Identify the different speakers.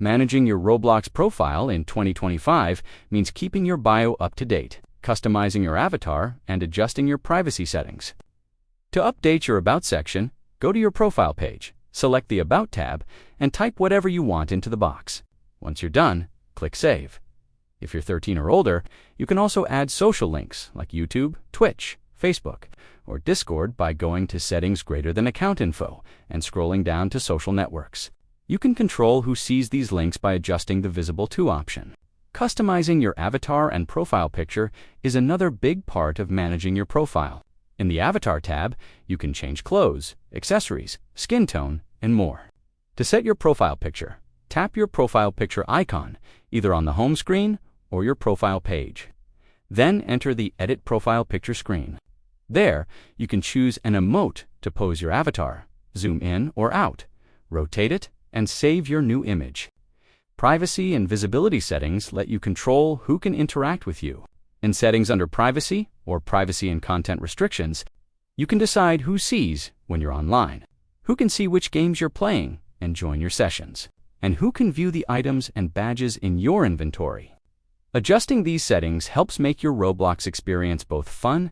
Speaker 1: Managing your Roblox profile in 2025 means keeping your bio up to date, customizing your avatar, and adjusting your privacy settings. To update your About section, go to your profile page, select the About tab, and type whatever you want into the box. Once you're done, click Save. If you're 13 or older, you can also add social links like YouTube, Twitch, Facebook, or Discord by going to Settings greater than Account Info and scrolling down to Social Networks. You can control who sees these links by adjusting the Visible To option. Customizing your avatar and profile picture is another big part of managing your profile. In the Avatar tab, you can change clothes, accessories, skin tone, and more. To set your profile picture, tap your profile picture icon either on the home screen or your profile page. Then enter the Edit Profile Picture screen. There, you can choose an emote to pose your avatar, zoom in or out, rotate it, and save your new image. Privacy and visibility settings let you control who can interact with you. In settings under Privacy or Privacy and Content Restrictions, you can decide who sees when you're online, who can see which games you're playing and join your sessions, and who can view the items and badges in your inventory. Adjusting these settings helps make your Roblox experience both fun